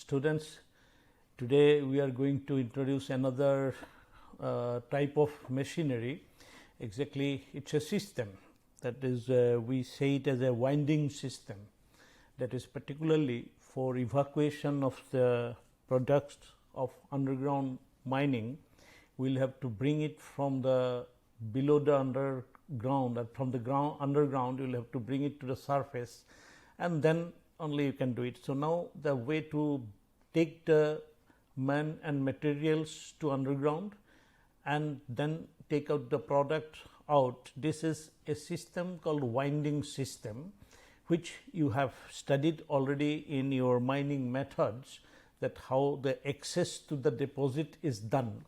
students. Today we are going to introduce another type of machinery. Exactly, it's a system, that is we say it as a winding system, that is particularly for evacuation of the products of underground mining. We will have to bring it from the below the underground, or from the ground underground you will have to bring it to the surface, and then only you can do it. So, now the way to take the man and materials to underground and then take out the product out, this is a system called winding system, which you have studied already in your mining methods, that how the access to the deposit is done.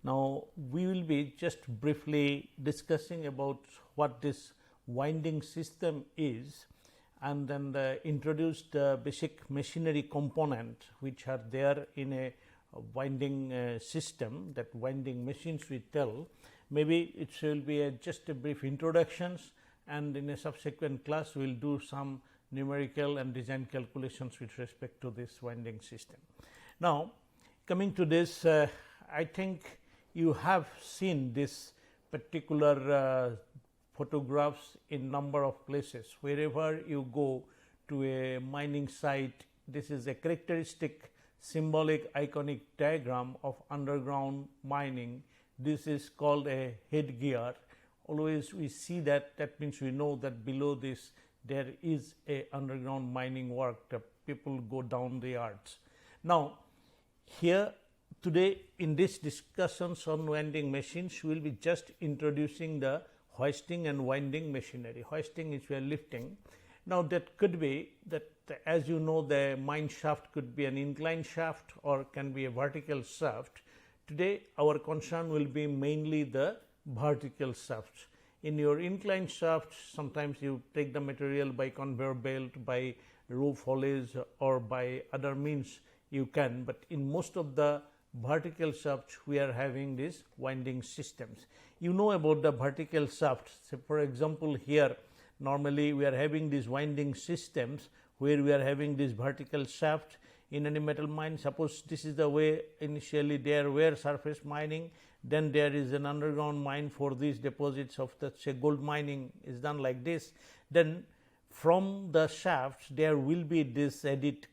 Now, we will be just briefly discussing about what this winding system is, and then introduce the basic machinery component which are there in a winding system, that winding machines we tell. Maybe it will be just a brief introductions, and in a subsequent class we will do some numerical and design calculations with respect to this winding system. Now, coming to this, I think you have seen this particular photographs in number of places. Wherever you go to a mining site, this is a characteristic symbolic iconic diagram of underground mining. This is called a headgear. Always we see that, that means we know that below this there is a underground mining work, the people go down the earth. Now, here today in this discussions on winding machines, we will be just introducing the hoisting and winding machinery. Hoisting is we are lifting. Now, that could be that, as you know, the mine shaft could be an inclined shaft or can be a vertical shaft. Today our concern will be mainly the vertical shafts. In your inclined shaft, sometimes you take the material by conveyor belt, by rope haulage, or by other means you can, but in most of the vertical shafts we are having these winding systems. You know about the vertical shafts. So, for example, here normally we are having these winding systems where we are having this vertical shaft in any metal mine. Suppose this is the way initially there were surface mining, then there is an underground mine for these deposits of the, say, gold mining is done like this. Then from the shafts there will be this edit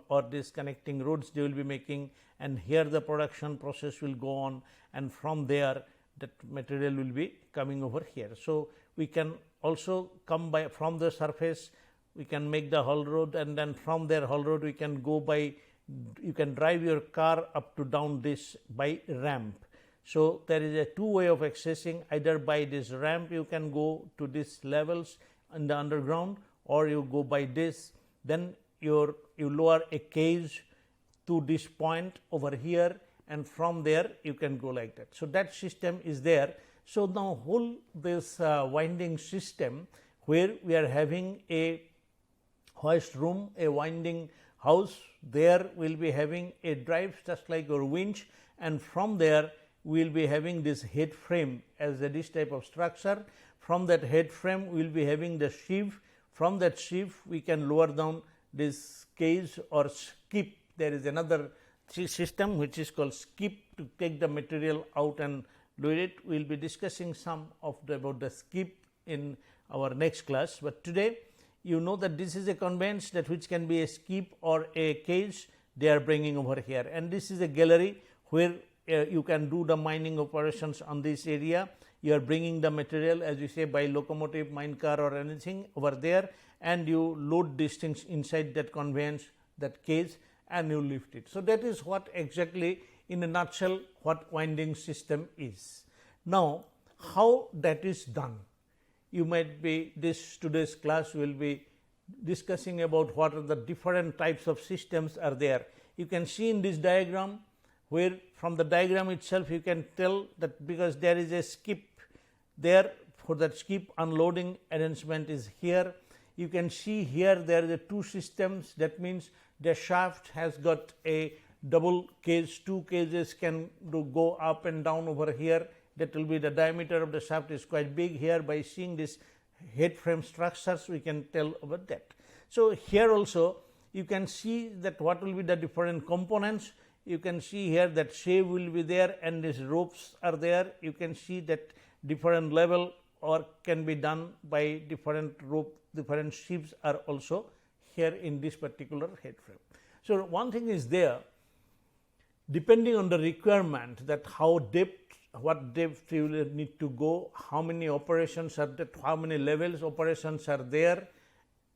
or this connecting roads they will be making, and here the production process will go on, and from there that material will be coming over here. So, we can also come by from the surface, we can make the haul road, and then from there haul road we can go by, you can drive your car up to down this by ramp. So, there is a two way of accessing, either by this ramp you can go to these levels in the underground, or you go by this, then you lower a cage to this point over here, and from there you can go like that. So, that system is there. So, now whole this winding system where we are having a hoist room, a winding house, there we will be having a drive just like your winch, and from there we will be having this head frame as this type of structure. From that head frame we will be having the sheave. From that sheave we can lower down this cage or skip. There is another system which is called skip to take the material out and do it. We will be discussing some of about the skip in our next class, but today you know that this is a conveyance that which can be a skip or a cage they are bringing over here, and this is a gallery where you can do the mining operations on this area. You are bringing the material, as we say, by locomotive, mine car or anything over there, and you load these things inside that conveyance, that cage, and you lift it. So, that is what exactly in a nutshell what winding system is. Now, how that is done? You might be, this today's class will be discussing about what are the different types of systems are there. You can see in this diagram, where from the diagram itself you can tell that because there is a skip there, for that skip unloading arrangement is here. You can see here there are two systems, that means the shaft has got a double cage, two cages can go up and down over here. That will be the diameter of the shaft is quite big here. By seeing this head frame structures we can tell about that. So, here also you can see that what will be the different components. You can see here that shave will be there and these ropes are there. You can see that different level work can be done by different rope, different sheaves are also here in this particular head frame. So, one thing is there, depending on the requirement, that how depth, what depth you will need to go, how many operations are that, how many levels operations are there,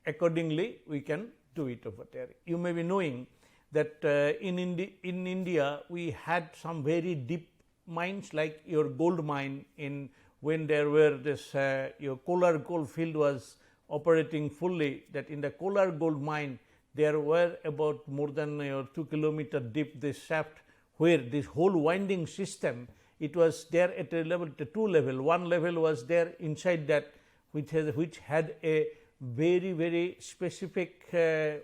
accordingly we can do it over there. You may be knowing that in India we had some very deep mines like your gold mine in when there were this your Kolar gold field was operating fully, that in the Kolar gold mine there were about more than 2 kilometer deep this shaft, where this whole winding system, it was there at a level, the two level, one level was there inside that which had a very specific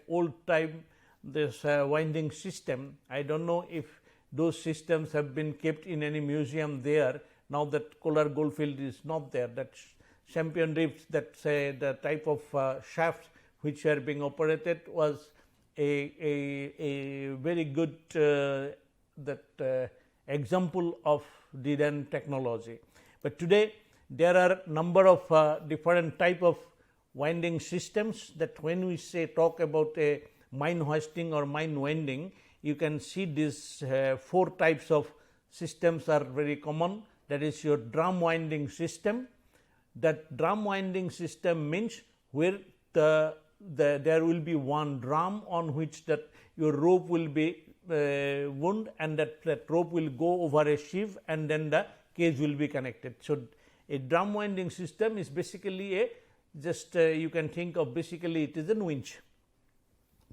old time this winding system. I do not know if those systems have been kept in any museum there, now that Kolar goldfield is not there. That Champion Rifts, that the type of shafts which are being operated was a very good example of the then technology. But today there are number of different type of winding systems, that when we say talk about a mine hoisting or mine winding, you can see these 4 types of systems are very common. That is your drum winding system. That drum winding system means where there will be one drum on which that your rope will be wound, and that rope will go over a sheave and then the cage will be connected. So, a drum winding system is basically a just you can think of basically it is a winch.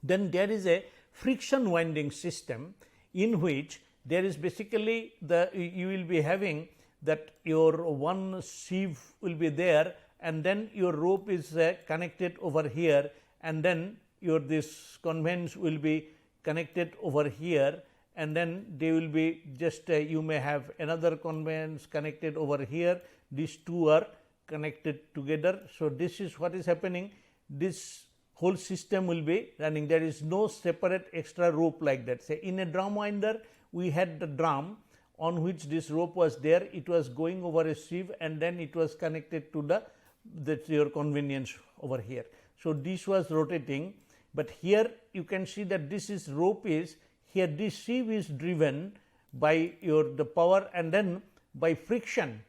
Then there is a friction winding system, in which there is basically you will be having that your one sheave will be there, and then your rope is connected over here, and then your this conveyance will be connected over here, and then they will be just you may have another conveyance connected over here. These two are connected together. So, this is what is happening, this whole system will be running, there is no separate extra rope like that. Say in a drum winder we had the drum on which this rope was there, it was going over a sheave and then it was connected to your convenience over here. So, this was rotating, but here you can see that this is rope is here, this sheave is driven by the power, and then by friction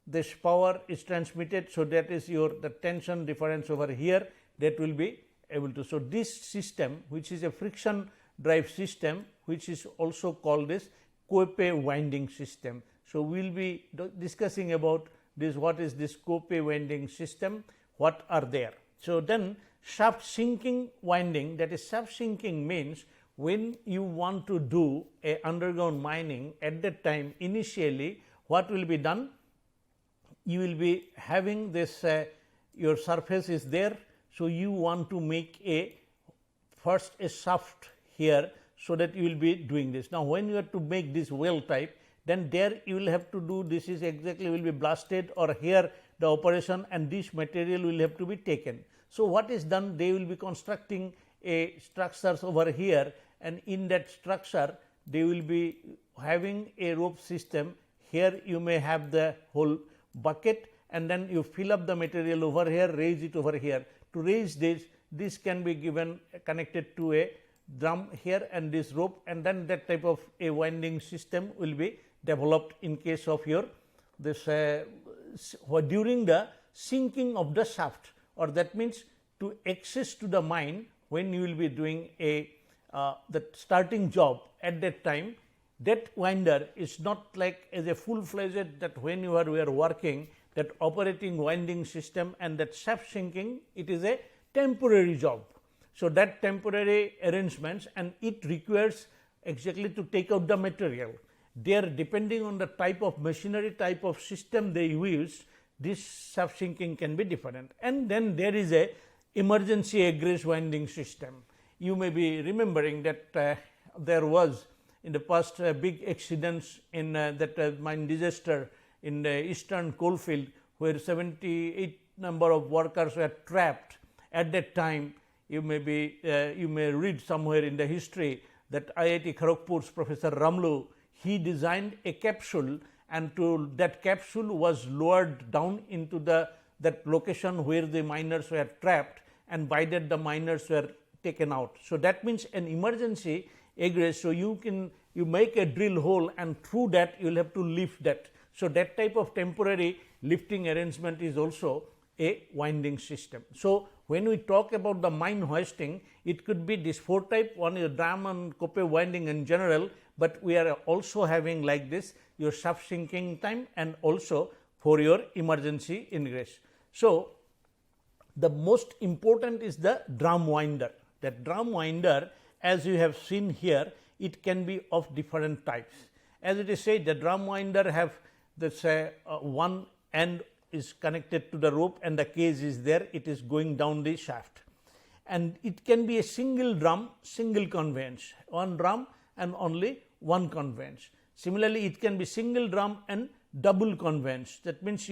this power is transmitted. So, that is the tension difference over here, that will be able to. So, this system which is a friction drive system, which is also called this Cope winding system. So, we will be discussing about this, what is this Cope winding system, what are there. So, then shaft sinking winding, that is shaft sinking means when you want to do a underground mining, at that time initially what will be done, you will be having this your surface is there. So, you want to make first a shaft here, so that you will be doing this. Now, when you have to make this well type, then there you will have to do this is exactly will be blasted, or here the operation and this material will have to be taken. So, what is done, they will be constructing a structures over here, and in that structure they will be having a rope system. Here you may have the whole bucket, and then you fill up the material over here, raise it over here. To raise this can be given connected to a drum here and this rope, and then that type of a winding system will be developed in case of your this during the sinking of the shaft, or that means to access to the mine when you will be doing a the starting job. At that time, that winder is not like as a full fledged, that when we are working that operating winding system and that shaft sinking, it is a temporary job. So, that temporary arrangements, and it requires exactly to take out the material. There, depending on the type of machinery, type of system they use, this shaft sinking can be different. And then there is a emergency egress winding system. You may be remembering that there was in the past big accidents in that mine disaster in the eastern coalfield, where 78 number of workers were trapped. At that time, you may read somewhere in the history that IIT Kharagpur's Professor Ramlu, he designed a capsule, and that capsule was lowered down into that location where the miners were trapped, and by that the miners were taken out. So, that means an emergency egress. So, you make a drill hole, and through that you will have to lift that. So, that type of temporary lifting arrangement is also a winding system. So, when we talk about the mine hoisting, it could be this 4 type, one is drum and coupé winding in general, but we are also having like this your shaft sinking time and also for your emergency ingress. So, the most important is the drum winder. That drum winder, as you have seen here, it can be of different types. As it is said, the drum winder have this one end is connected to the rope and the cage is there, it is going down the shaft. And it can be a single drum, single conveyance, one drum and only one conveyance. Similarly, it can be single drum and double conveyance. That means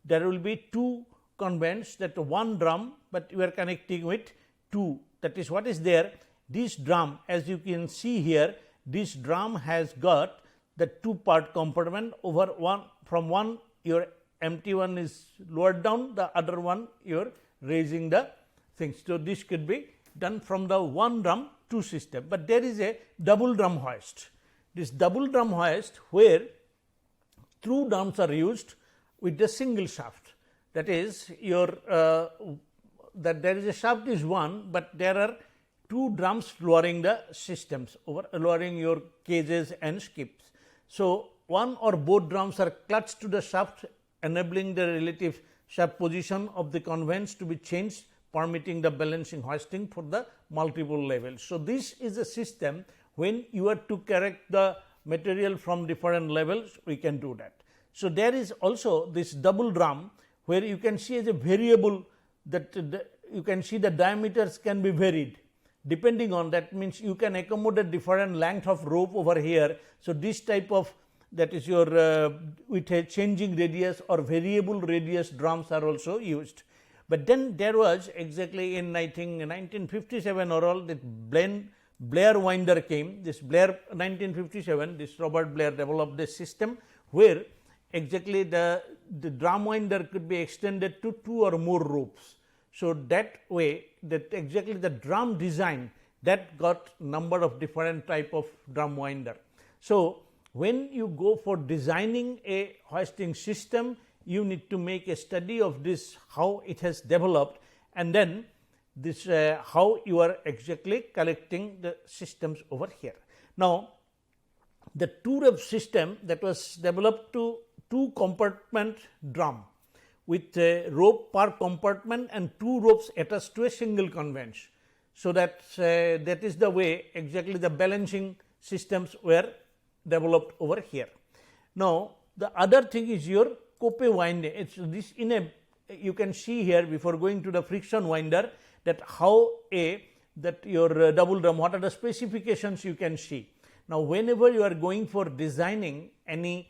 there will be 2 conveyance, that one drum, but you are connecting with 2. That is what is there. This drum, as you can see here, this drum has got the 2-part compartment. Over one, from one your empty one is lowered down, the other one you are raising the things. So, this could be done from the one drum 2 system, but there is a double drum hoist. This double drum hoist where 2 drums are used with the single shaft. That is your that there is a shaft is one, but there are 2 drums lowering the systems, lowering your cages and skips. So, one or both drums are clutched to the shaft, enabling the relative shaft position of the conveyance to be changed, permitting the balancing hoisting for the multiple levels. So, this is a system when you are to correct the material from different levels, we can do that. So, there is also this double drum where you can see as a variable that you can see the diameters can be varied depending on that, means you can accommodate different length of rope over here. So, this type of, that is your with a changing radius or variable radius drums are also used. But then there was exactly in I think 1957 or all that Blair winder came. This Blair 1957, this Robert Blair developed this system where exactly the drum winder could be extended to 2 or more ropes. So, that way that exactly the drum design that got number of different type of drum winder. So, when you go for designing a hoisting system, you need to make a study of this, how it has developed, and then this how you are exactly collecting the systems over here. Now, the 2-rope system that was developed to 2 compartment drum with a rope per compartment and 2 ropes attached to a single conveyance. So, that is the way exactly the balancing systems were developed over here. Now, the other thing is your coupé winding. It's this in a, you can see here before going to the friction winder that how that your double drum, what are the specifications you can see. Now, whenever you are going for designing any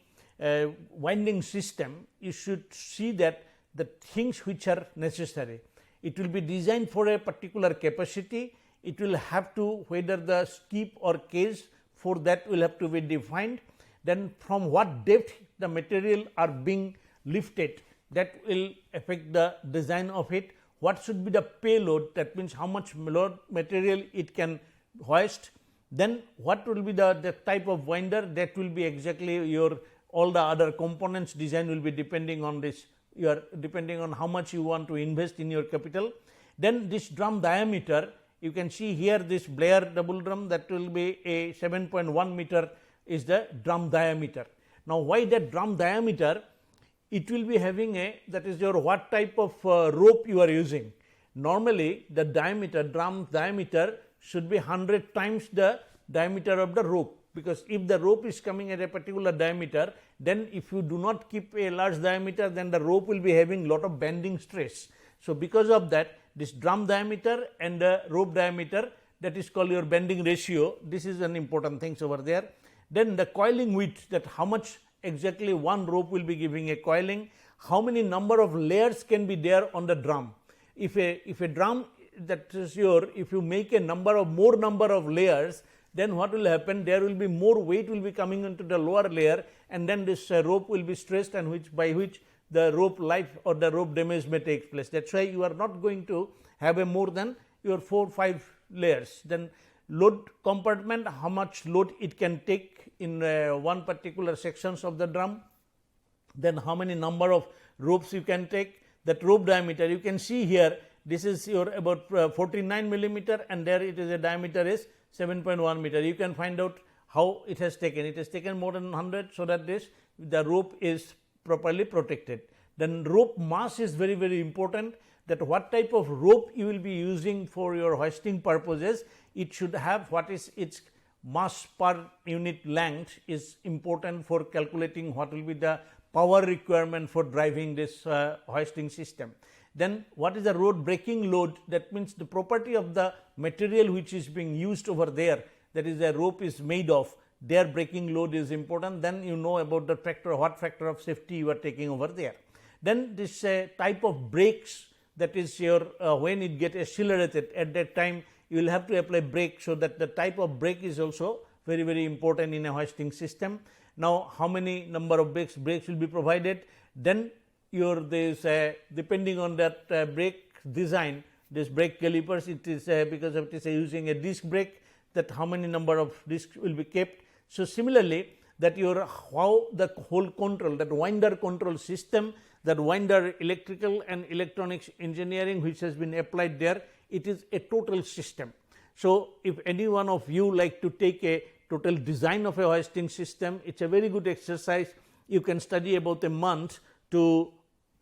winding system, you should see that the things which are necessary. It will be designed for a particular capacity. It will have to, whether the skip or case for that will have to be defined. Then from what depth the material are being lifted, that will affect the design of it. What should be the payload, that means how much load material it can hoist. Then what will be the type of winder, that will be exactly your all the other components design will be depending on this, you are depending on how much you want to invest in your capital. Then this drum diameter, you can see here this Blair double drum, that will be a 7.1 meter is the drum diameter. Now, why that drum diameter? It will be having a, that is your what type of rope you are using. Normally, the diameter, drum diameter should be 100 times the diameter of the rope, because if the rope is coming at a particular diameter, then if you do not keep a large diameter, then the rope will be having lot of bending stress. So, because of that, this drum diameter and the rope diameter, that is called your bending ratio, this is an important thing over there. Then the coiling width, that how much exactly one rope will be giving a coiling, how many number of layers can be there on the drum. If a drum that is if you make a more number of layers, then what will happen, there will be more weight will be coming into the lower layer, and then this rope will be stressed, and by which the rope life or the rope damage may take place. That is why you are not going to have a more than your 4-5 layers. Then load compartment, how much load it can take in one particular sections of the drum, then how many number of ropes you can take, that rope diameter you can see here, this is your about 49 millimeter, and there it is a diameter is 7.1 meter. You can find out how it has taken more than 100, so that the rope is properly protected. Then rope mass is very, very important, that what type of rope you will be using for your hoisting purposes, it should have what is its mass per unit length is important for calculating what will be the power requirement for driving this hoisting system. Then what is the road breaking load, that means the property of the material which is being used over there, that is the rope is made of, their breaking load is important. Then you know about the factor, what factor of safety you are taking over there. Then this type of brakes, that is your when it get accelerated, at that time you will have to apply brake, so that the type of brake is also very, very important in a hoisting system. Now, how many number of brakes will be provided, then your depending on that brake design, this brake calipers, it is because it is using a disc brake, that how many number of discs will be kept. So, similarly, that your how the whole control, that winder control system, that winder electrical and electronics engineering which has been applied there, it is a total system. So, if any one of you like to take a total design of a hoisting system, it is a very good exercise. You can study about a month to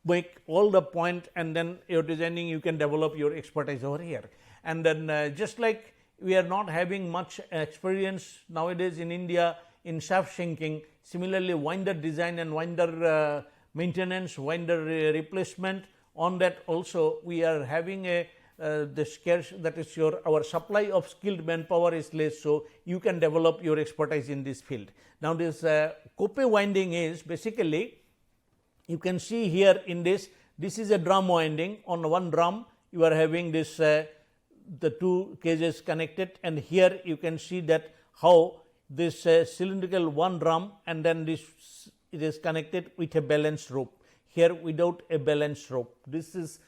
make all the point, and then your designing you can develop your expertise over here. And then just like we are not having much experience nowadays in India in shaft sinking, similarly winder design and winder maintenance, winder replacement, on that also we are having a the scarce, that is our supply of skilled manpower is less, so you can develop your expertise in this field. Now, this Cope winding is basically, you can see here in this is a drum winding. On one drum you are having this the two cages connected, and here you can see that how this cylindrical one drum, and then this it is connected with a balanced rope, here without a balanced rope. This is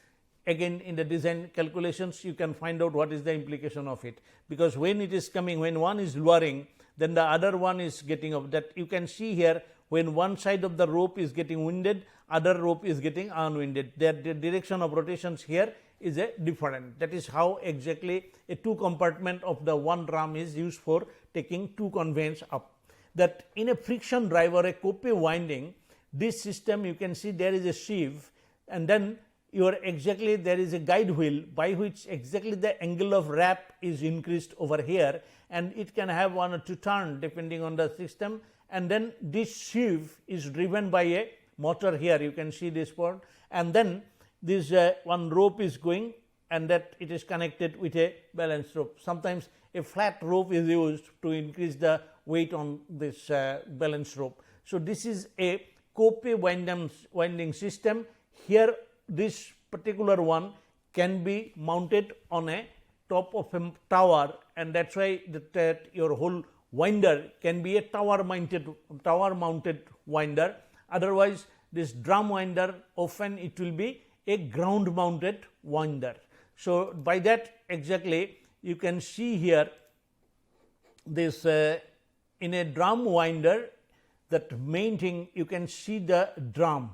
again in the design calculations you can find out what is the implication of it, because when it is coming, when one is lowering, then the other one is getting up, that you can see here when one side of the rope is getting winded, other rope is getting unwinded, the direction of rotations here is a different. That is how exactly a two compartment of the one drum is used for taking two conveyance up. That in a friction drive or a Cope winding, this system you can see there is a sheave, and then exactly there is a guide wheel by which exactly the angle of wrap is increased over here, and it can have 1 or 2 turn depending on the system, and then this sheave is driven by a motor here, you can see this part, and then this one rope is going, and that it is connected with a balanced rope. Sometimes a flat rope is used to increase the weight on this balanced rope. So, this is a Cope winding system. Here this particular one can be mounted on a top of a tower, and that is why that your whole winder can be a tower mounted winder. Otherwise, this drum winder often it will be a ground mounted winder. So, by that exactly you can see here this in a drum winder, that main thing you can see the drum,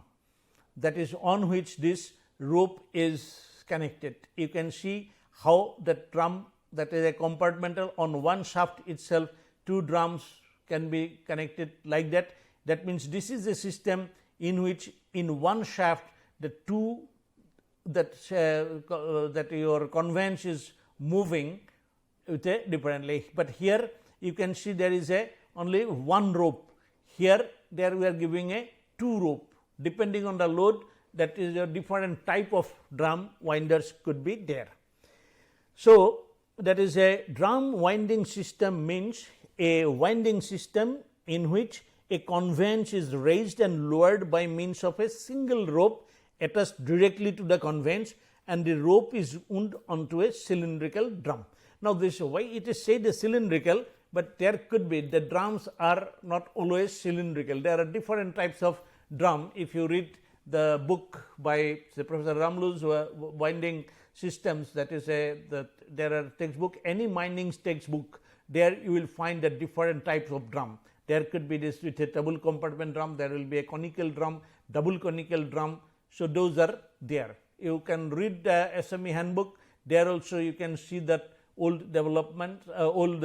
that is on which this rope is connected. You can see how the drum, that is a compartmental, on one shaft itself 2 drums can be connected like that. That means, this is a system in which in one shaft the two that your conveyance is moving with a differently, but here you can see there is a only one rope. Here there we are giving a 2 rope, depending on the load, that is a different type of drum winders could be there. So, that is a drum winding system means a winding system in which a conveyance is raised and lowered by means of a single rope attached directly to the conveyance, and the rope is wound onto a cylindrical drum. Now, this why it is said a cylindrical, but there could be the drums are not always cylindrical. There are different types of drum. If you read the book by say, Professor Ramlu's winding systems, that is there are textbook, any mining textbook, there you will find the different types of drum. There could be this with a double compartment drum, there will be a conical drum, double conical drum. So, those are there. You can read the SME handbook, there also you can see that old development, old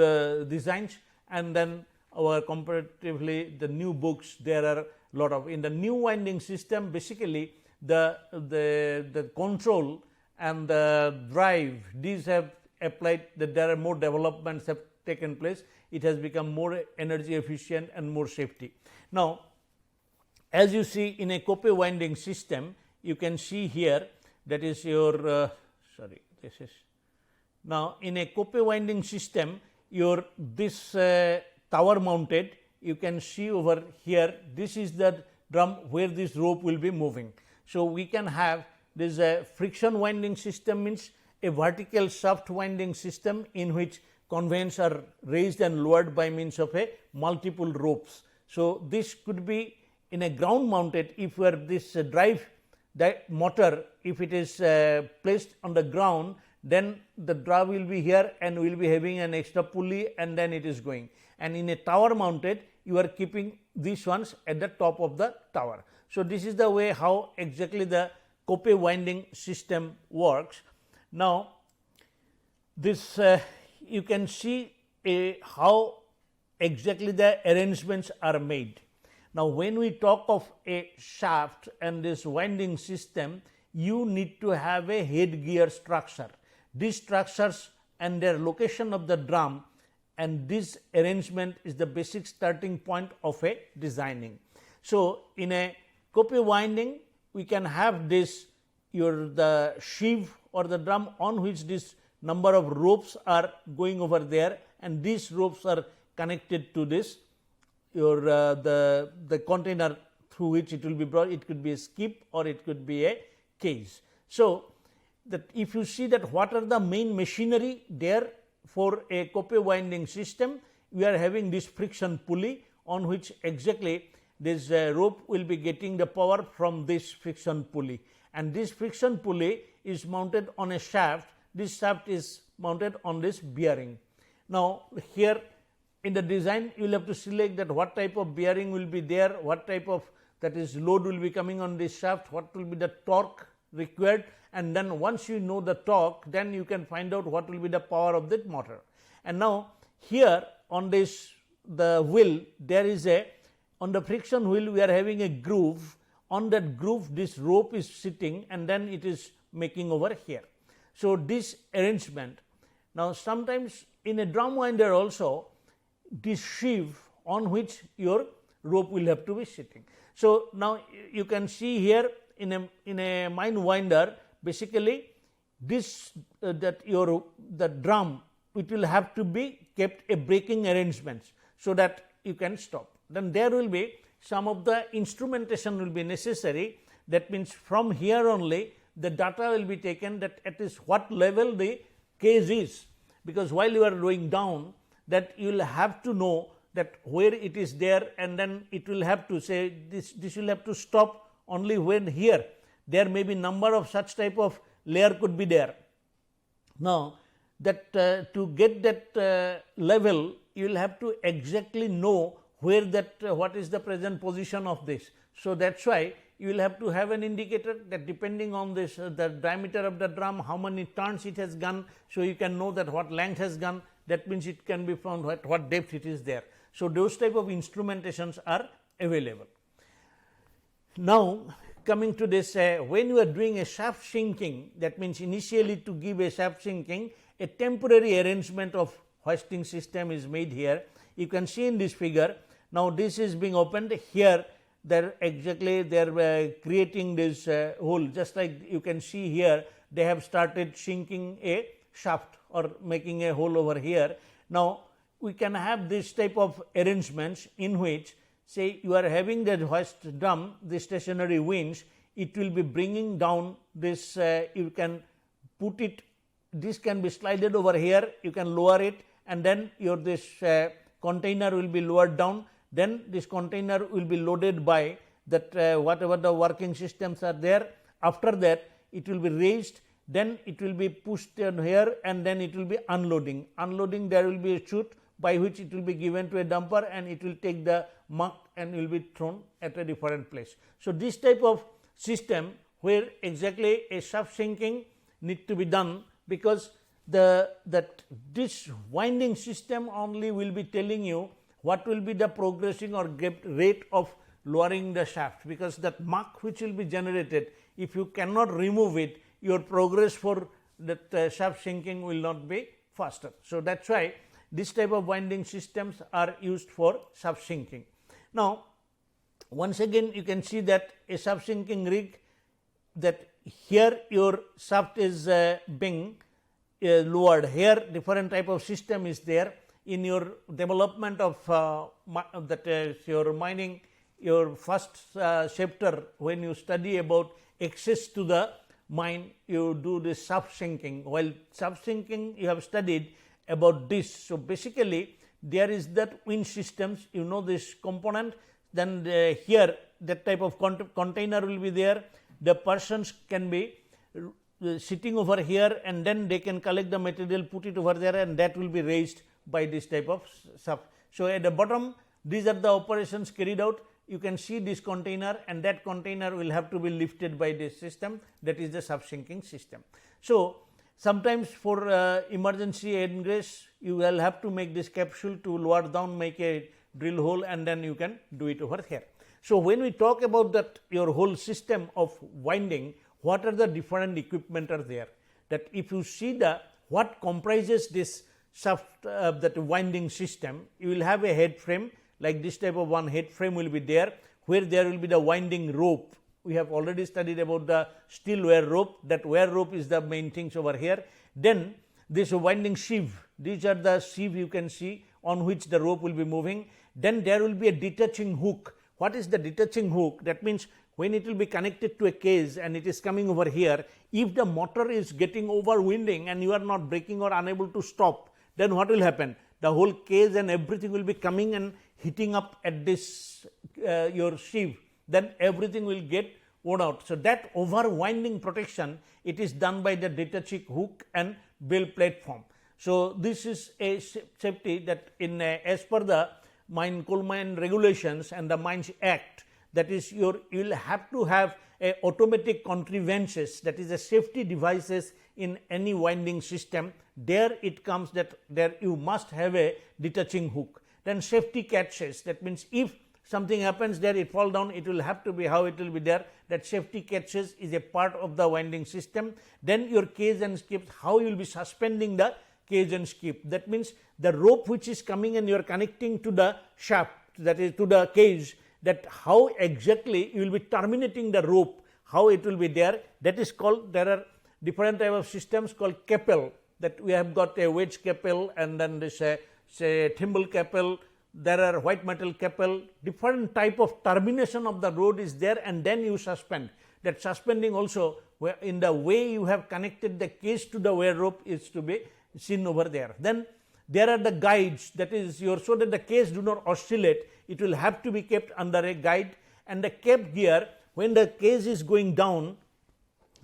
designs, and then our comparatively the new books, there are lot of. In the new winding system, basically the control and the drive, these have applied, that there are more developments have taken place. It has become more energy efficient and more safety. Now, as you see in a Coppe winding system, you can see here, that is your this is now in a Coppe winding system, your this tower mounted, you can see over here, this is the drum where this rope will be moving. So, we can have this friction winding system, means a vertical shaft winding system in which conveyance are raised and lowered by means of a multiple ropes. So, this could be in a ground mounted, if where this drive that motor, if it is placed on the ground, then the drum will be here and we will be having an extra pulley and then it is going. And in a tower mounted, you are keeping these ones at the top of the tower. So, this is the way how exactly the Coppe winding system works. Now, this you can see how exactly the arrangements are made. Now, when we talk of a shaft and this winding system, you need to have a headgear structure. These structures and their location of the drum and this arrangement is the basic starting point of a designing. So, in a Coppe winding, we can have this the sheave or the drum on which this number of ropes are going over there, and these ropes are connected to this the container through which it will be brought. It could be a skip or it could be a case. So, that if you see that what are the main machinery there for a Coppe winding system, we are having this friction pulley on which exactly this rope will be getting the power from this friction pulley, and this friction pulley is mounted on a shaft. This shaft is mounted on this bearing. Now, here in the design you will have to select that what type of bearing will be there, what type of that is load will be coming on this shaft, what will be the torque required, and then once you know the torque, then you can find out what will be the power of that motor. And now, here on this the wheel, there is a on the friction wheel we are having a groove. On that groove this rope is sitting and then it is making over here. So, this arrangement. Now, sometimes in a drum winder also this sheave on which your rope will have to be sitting. So, now you can see here in a mine winder, basically this the drum, it will have to be kept a braking arrangements, so that you can stop. Then there will be some of the instrumentation will be necessary. That means, from here only the data will be taken that at least what level the case is, because while you are going down, that you will have to know that where it is there, and then it will have to say this will have to stop only when here there may be number of such type of layer could be there. Now, that to get that level, you will have to exactly know where that what is the present position of this. So, that is why you will have to have an indicator that depending on this the diameter of the drum, how many turns it has gone. So, you can know that what length has gone, that means it can be found what depth it is there. So, those type of instrumentations are available. Now, coming to this, when you are doing a shaft sinking, that means initially to give a shaft sinking, a temporary arrangement of hoisting system is made here. You can see in this figure. Now, this is being opened here, they exactly they are creating this hole, just like you can see here, they have started sinking a shaft or making a hole over here. Now, we can have this type of arrangements in which, say you are having the hoist drum, the stationary winch, it will be bringing down this, you can put it, this can be slided over here, you can lower it, and then your this container will be lowered down, then this container will be loaded by that whatever the working systems are there. After that it will be raised, then it will be pushed in here, and then it will be unloading. Unloading, there will be a chute by which it will be given to a dumper, and it will take the muck and will be thrown at a different place. So, this type of system where exactly a shaft sinking need to be done, because this winding system only will be telling you what will be the progressing or rate of lowering the shaft, because that muck which will be generated, if you cannot remove it, your progress for that shaft sinking will not be faster. So, that is why this type of winding systems are used for shaft sinking. Now, once again you can see that a shaft sinking rig, that here your shaft is being lowered, here different type of system is there. In your development of your mining, your first chapter, when you study about access to the mine, you do this shaft sinking. While shaft sinking you have studied about this. So, basically there is that winch systems, you know this component, then here that type of container will be there. The persons can be sitting over here, and then they can collect the material, put it over there, and that will be raised by this type of shaft. So, at the bottom these are the operations carried out. You can see this container, and that container will have to be lifted by this system, that is the shaft sinking system. So, sometimes for emergency ingress, you will have to make this capsule to lower down, make a drill hole, and then you can do it over here. So, when we talk about that your whole system of winding, what are the different equipment are there? That if you see the what comprises this shaft that winding system, you will have a head frame, like this type of one head frame will be there, where there will be the winding rope. We have already studied about the steel wire rope, that wire rope is the main things over here. Then this winding sheave, these are the sheave you can see on which the rope will be moving. Then there will be a detaching hook. What is the detaching hook? That means when it will be connected to a cage and it is coming over here, if the motor is getting overwinding and you are not braking or unable to stop, then what will happen? The whole cage and everything will be coming and hitting up at this your sheave, then everything will get worn out. So, that overwinding protection, it is done by the detaching hook and bell platform. So, this is a safety that in as per the coal mine regulations and the Mines Act, that is you will have to have a automatic contrivances, that is a safety devices in any winding system. There it comes that there you must have a detaching hook. Then safety catches, that means if something happens there, it fall down, it will have to be how it will be there, that safety catches is a part of the winding system. Then your cage and skip, how you will be suspending the cage and skip, that means the rope which is coming and you are connecting to the shaft, that is to the cage, that how exactly you will be terminating the rope, how it will be there, that is called, there are different type of systems called capel, that we have got a wedge capel, and then this say thimble capel, there are white metal capel, different type of termination of the rope is there, and then you suspend. That suspending also, where in the way you have connected the cage to the wire rope is to be seen over there. Then there are the guides, that is your, so that the cage do not oscillate, it will have to be kept under a guide, and the kept gear, when the cage is going down,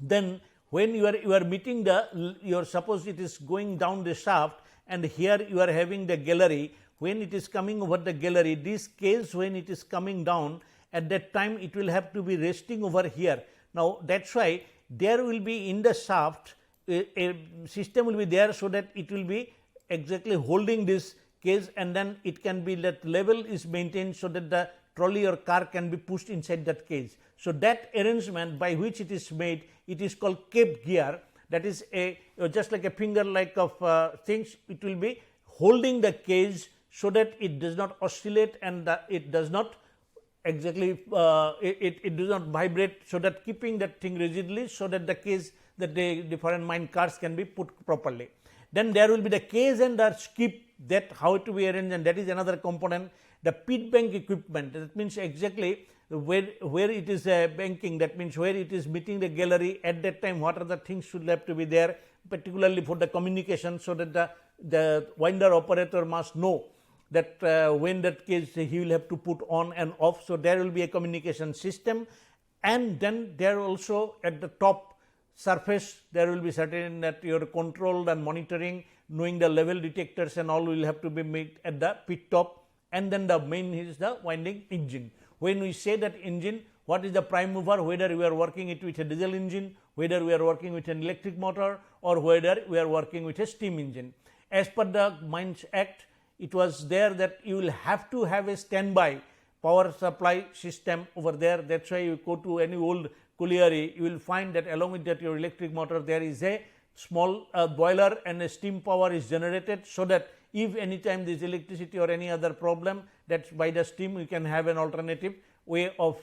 then when you are meeting the your, suppose it is going down the shaft, and here you are having the gallery, when it is coming over the gallery, this cage when it is coming down, at that time it will have to be resting over here. Now, that is why there will be in the shaft a system will be there, so that it will be exactly holding this cage, and then it can be that level is maintained, so that the trolley or car can be pushed inside that cage. So, that arrangement by which it is made, it is called kept gear, that is a just like a finger like of things, it will be holding the cage, so that it does not oscillate and it does not exactly it does not vibrate, so that keeping that thing rigidly, so that the cage, that the different mine cars can be put properly. Then there will be the cage and the skip, that how to be arranged, and that is another component. The pit bank equipment, that means exactly where it is banking, that means where it is meeting the gallery at that time, what are the things should have to be there, particularly for the communication, so that the winder operator must know that when that case he will have to put on and off. So, there will be a communication system, and then there also at the top surface there will be certain that your control and monitoring, knowing the level detectors and all will have to be made at the pit top, and then the main is the winding engine. When we say that engine, what is the prime mover, whether we are working it with a diesel engine, whether we are working with an electric motor, or whether we are working with a steam engine. As per the Mines Act, it was there that you will have to have a standby power supply system over there. That is why you go to any old colliery, you will find that along with that your electric motor there is a small boiler and a steam power is generated, so that if any time there is electricity or any other problem, that by the steam we can have an alternative way of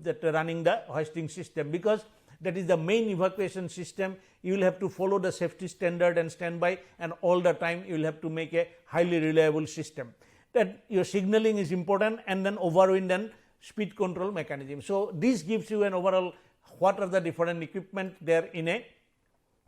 that running the hoisting system, because that is the main evacuation system. You will have to follow the safety standard and standby, and all the time you will have to make a highly reliable system. That your signaling is important, and then overwind and speed control mechanism. So, this gives you an overall what are the different equipment there in a,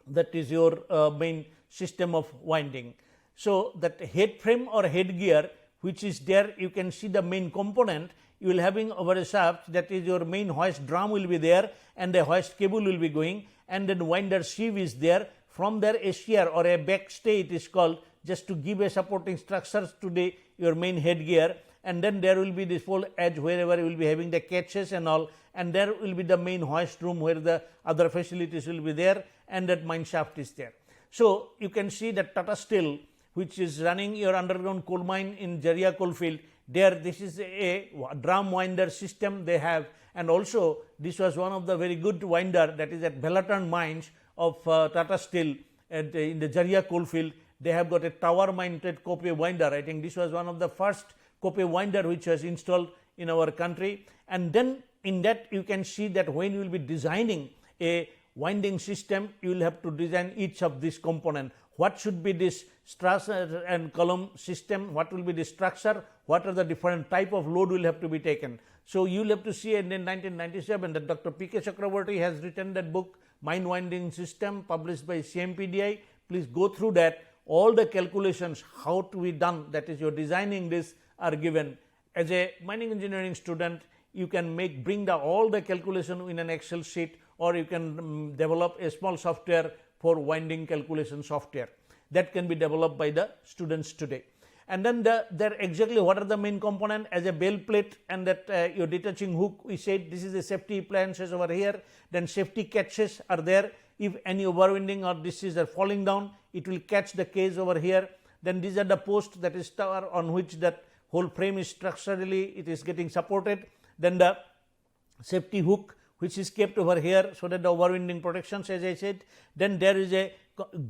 that is your main system of winding. So, that head frame or head gear which is there, you can see the main component. You will having over a shaft, that is your main hoist drum will be there, and a hoist cable will be going, and then winder sheave is there. From there a shear or a backstay it is called, just to give a supporting structures to the your main head gear, and then there will be this whole edge wherever you will be having the catches and all, and there will be the main hoist room where the other facilities will be there, and that mine shaft is there. So, you can see that Tata Steel, which is running your underground coal mine in Jharia coalfield, there this is a drum winder system they have, and also this was one of the very good winder, that is at Belaton mines of Tata Steel in the Jharia coalfield. They have got a tower mounted Koppe winder. I think this was one of the first Koppe winder which was installed in our country, and then in that you can see that when you will be designing a winding system, you will have to design each of these component. What should be this structure and column system, what will be the structure, what are the different type of load will have to be taken. So, you will have to see in 1997 that Dr. P.K. Chakraborty has written that book Mine Winding System, published by CMPDI. Please go through that. All the calculations how to be done, that is your designing this, are given. As a mining engineering student, you can bring all the calculation in an Excel sheet, or you can develop a small software for winding calculation software that can be developed by the students today. And then there exactly what are the main component, as a bell plate and that your detaching hook, we said this is a safety appliances over here. Then safety catches are there. If any overwinding or this is falling down, it will catch the case over here. Then these are the posts, that is tower on which that whole frame is structurally it is getting supported. Then the safety hook which is kept over here, so that the overwinding protections, as I said. Then there is a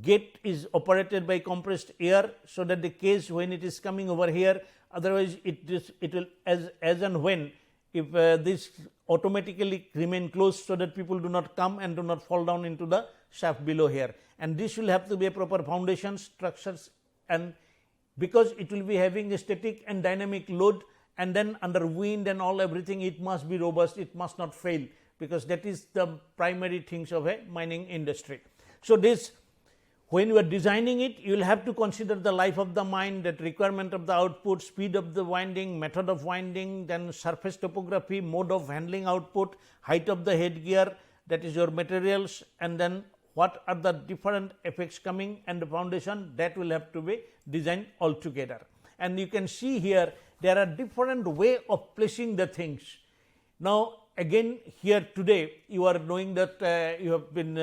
gate is operated by compressed air, so that the case when it is coming over here, otherwise it will as and when, if this automatically remain closed, so that people do not come and do not fall down into the shaft below here. And this will have to be a proper foundation structures, and because it will be having a static and dynamic load, and then under wind and all everything, it must be robust, it must not fail, because that is the primary things of a mining industry. So, this when you are designing it, you will have to consider the life of the mine, that requirement of the output, speed of the winding, method of winding, then surface topography, mode of handling output, height of the headgear, that is your materials, and then what are the different effects coming, and the foundation, that will have to be designed altogether. And you can see here there are different way of placing the things. Now, again here today you are knowing that you have been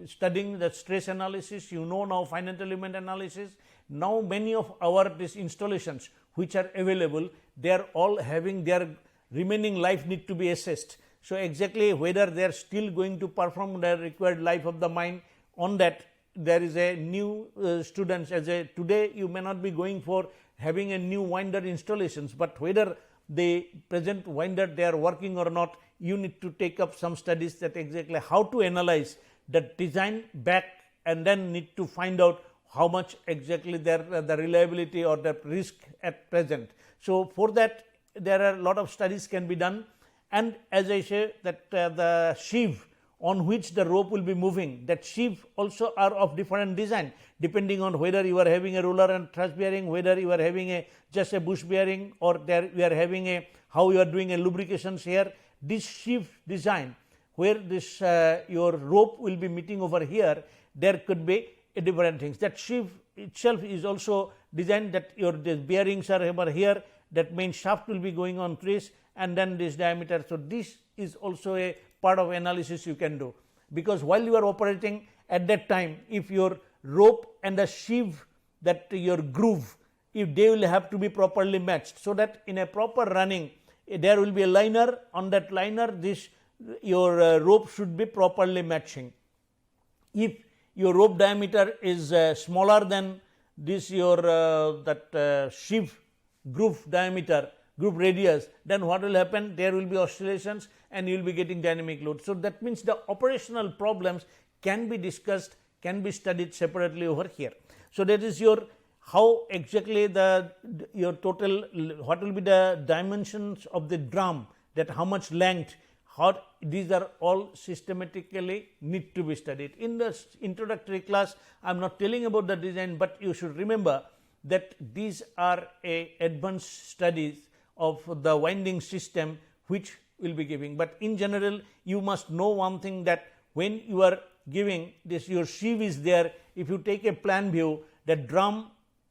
studying the stress analysis, you know now finite element analysis. Now, many of our these installations which are available, they are all having their remaining life need to be assessed. So, exactly whether they are still going to perform the required life of the mine, on that there is a new students, as a today you may not be going for having a new winder installations, but whether the present winder they are working or not, you need to take up some studies that exactly how to analyze the design back, and then need to find out how much exactly the reliability or the risk at present. So, for that there are a lot of studies can be done, and as I say that the sheave on which the rope will be moving, that sheave also are of different design depending on whether you are having a roller and thrust bearing, whether you are having a just a bush bearing, or there you are having a how you are doing a lubrications here. This sheave design where this your rope will be meeting over here, there could be different things. That sheave itself is also designed that your bearings are over here, that main shaft will be going on this, and then this diameter. So, this is also a part of analysis you can do, because while you are operating at that time, if your rope and the sheave, that your groove, if they will have to be properly matched, so that in a proper running there will be a liner, on that liner this your rope should be properly matching. If your rope diameter is smaller than this your that sheave groove diameter, groove radius, then what will happen? There will be oscillations and you will be getting dynamic load. So, that means the operational problems can be discussed, can be studied separately over here. So, that is your how exactly the your total, what will be the dimensions of the drum, that how much length, how these are all systematically need to be studied. In the introductory class, I am not telling about the design, but you should remember that these are a advanced studies of the winding system which will be giving. But in general, you must know one thing, that when you are giving this your sheave is there, if you take a plan view, the drum,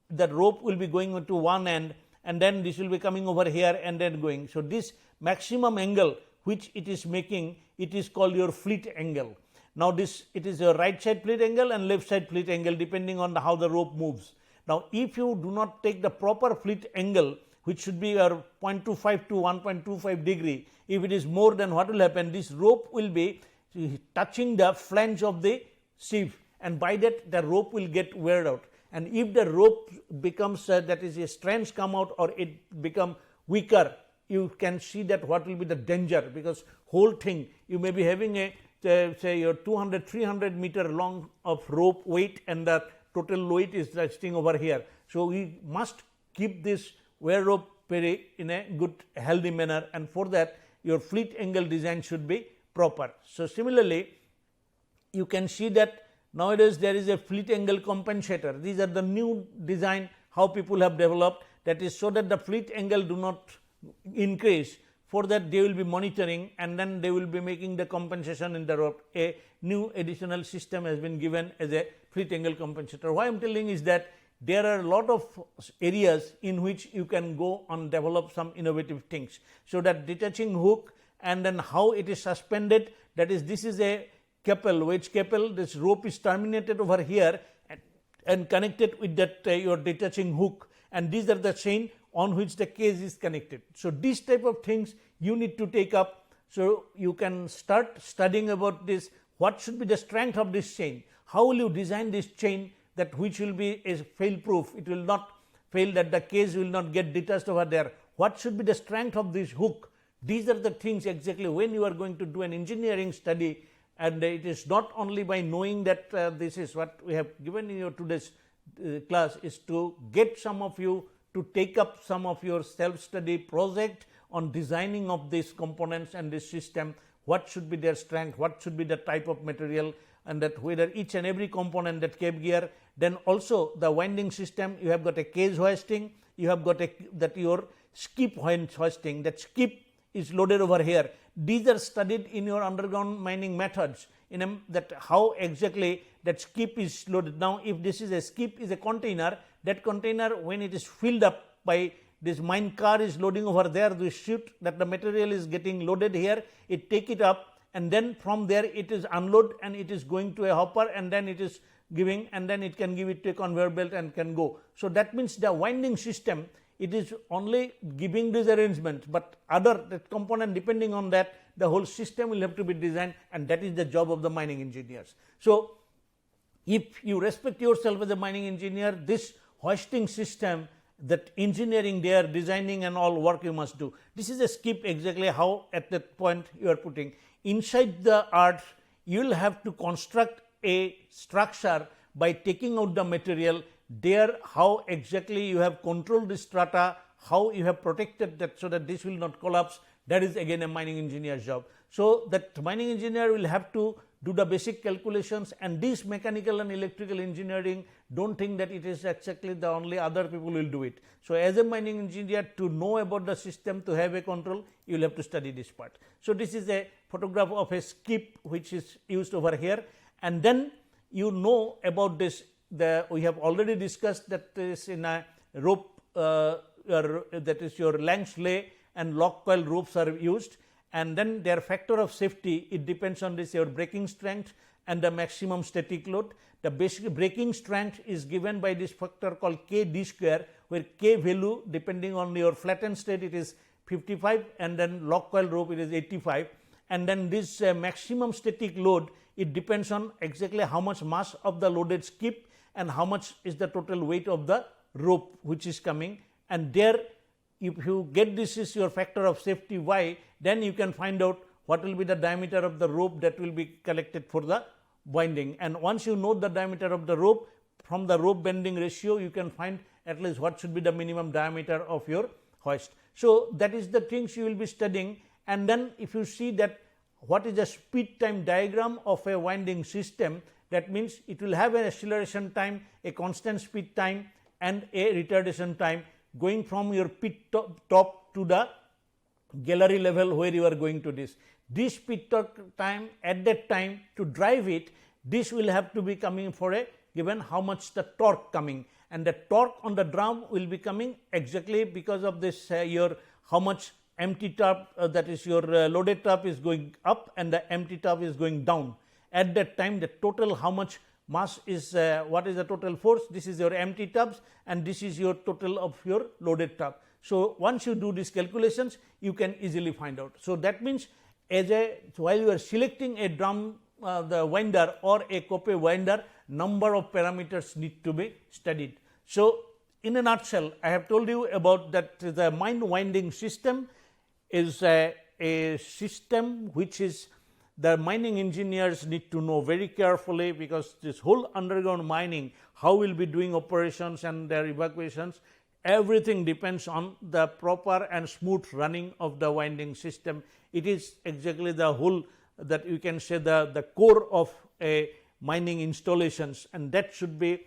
the rope will be going to one end, and then this will be coming over here and then going. So, this maximum angle which it is making, it is called your fleet angle. Now, this it is a right side fleet angle and left side fleet angle depending on how the rope moves. Now, if you do not take the proper fleet angle, which should be your 0.25 to 1.25 degree, if it is more, then what will happen? This rope will be touching the flange of the sheave, and by that the rope will get wear out. And if the rope becomes that is a strands come out or it become weaker, you can see that what will be the danger, because whole thing you may be having a say your 200-300 meter long of rope weight, and the total weight is resting over here. So, we must keep this wear rope in a good healthy manner, and for that your fleet angle design should be proper. So, similarly, you can see that nowadays there is a fleet angle compensator. These are the new design how people have developed, that is so that the fleet angle do not increase. For that they will be monitoring, and then they will be making the compensation in the rope. A new additional system has been given as a fleet angle compensator. Why I am telling is that there are a lot of areas in which you can go and develop some innovative things. So, that detaching hook, and then how it is suspended, that is this is a capel, wedge capel, this rope is terminated over here and connected with that your detaching hook, and these are the chain on which the case is connected. So, these type of things you need to take up. So, you can start studying about this, what should be the strength of this chain, how will you design this chain that which will be a fail proof, it will not fail, that the case will not get detached over there, what should be the strength of this hook. These are the things exactly when you are going to do an engineering study, and it is not only by knowing that this is what we have given in your today's class, is to get some of you to take up some of your self-study project on designing of these components and this system, what should be their strength, what should be the type of material, and that whether each and every component, that cab gear, then also the winding system, you have got a cage hoisting, you have got a that your skip hoisting, that skip is loaded over here. These are studied in your underground mining methods, in that how exactly that skip is loaded. Now, if this is a skip is a container, that container when it is filled up by this mine car is loading over there, this chute that the material is getting loaded here, it take it up, and then from there it is unload and it is going to a hopper, and then it is giving, and then it can give it to a conveyor belt and can go. So, that means the winding system, it is only giving this arrangement, but other that component depending on that the whole system will have to be designed, and that is the job of the mining engineers. So, if you respect yourself as a mining engineer, this hoisting system, that engineering there, designing and all work you must do. This is a skip exactly how at that point you are putting. Inside the earth, you will have to construct a structure by taking out the material, there how exactly you have controlled the strata, how you have protected that so that this will not collapse, that is again a mining engineer's job. So, that mining engineer will have to do the basic calculations, and this mechanical and electrical engineering, don't think that it is exactly the only other people will do it. So, as a mining engineer, to know about the system, to have a control, you will have to study this part. So, this is a photograph of a skip which is used over here, and then you know about this. We have already discussed that is in a rope, that is your Langsley and lock coil ropes are used, and then their factor of safety, it depends on this your braking strength and the maximum static load. The basic braking strength is given by this factor called Kd square, where K value depending on your flattened state it is 55, and then lock coil rope it is 85, and then this maximum static load, it depends on exactly how much mass of the loaded skip and how much is the total weight of the rope which is coming, and there if you get this is your factor of safety Y, then you can find out what will be the diameter of the rope that will be collected for the winding. And once you know the diameter of the rope, from the rope bending ratio you can find at least what should be the minimum diameter of your hoist. So, that is the things you will be studying, and then if you see that what is the speed time diagram of a winding system, that means it will have an acceleration time, a constant speed time and a retardation time going from your pit top to the gallery level where you are going to this. This pit torque time at that time to drive it, this will have to be coming for a given how much the torque coming, and the torque on the drum will be coming exactly because of this your how much empty tub that is your loaded tub is going up and the empty tub is going down. At that time the total how much mass is what is the total force, this is your empty tubs and this is your total of your loaded tub. So, once you do these calculations you can easily find out. So, that means as a while you are selecting a drum the winder or a coupe winder, number of parameters need to be studied. So, in a nutshell I have told you about that the mine winding system is a system which is the mining engineers need to know very carefully, because this whole underground mining, how we will be doing operations and their evacuations, everything depends on the proper and smooth running of the winding system. It is exactly the whole that you can say the core of a mining installations, and that should be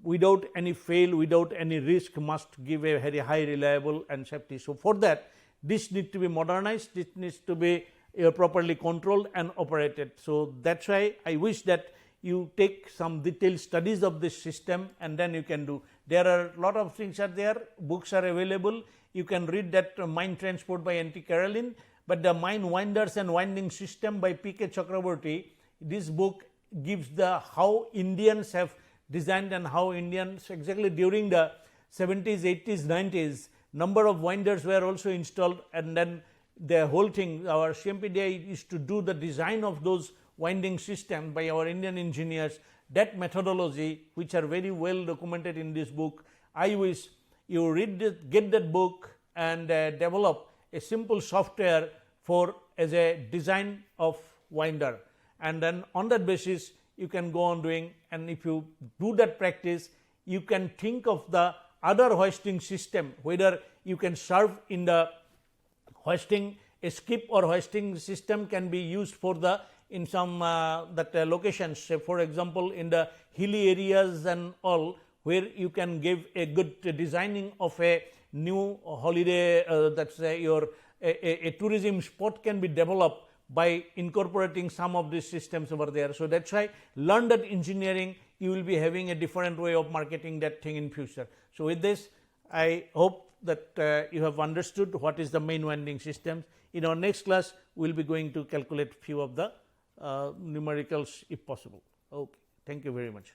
without any fail, without any risk, must give a very high reliable and safety. So, for that this needs to be modernized, this needs to be properly controlled and operated. So, that is why I wish that you take some detailed studies of this system and then you can do. There are a lot of things are there, books are available, you can read that Mine Transport by N.T. Carolyn, but the Mine Winders and Winding System by P.K. Chakraborty, this book gives the how Indians have designed and how Indians exactly during the 70s, 80s, 90s, number of winders were also installed, and then the whole thing our CMPDI used to do the design of those winding system by our Indian engineers. That methodology which are very well documented in this book, I wish you read it, get that book and develop a simple software for as a design of winder, and then on that basis you can go on doing, and if you do that practice you can think of the other hoisting system, whether you can serve in the hoisting a skip or hoisting system can be used for the in some locations, say for example in the hilly areas and all, where you can give a good designing of a new holiday that is your a tourism spot can be developed by incorporating some of these systems over there. So, that is why learn that engineering, you will be having a different way of marketing that thing in future. So, with this I hope that you have understood what is the main winding systems. In our next class we will be going to calculate few of the numericals if possible. Okay. Thank you very much.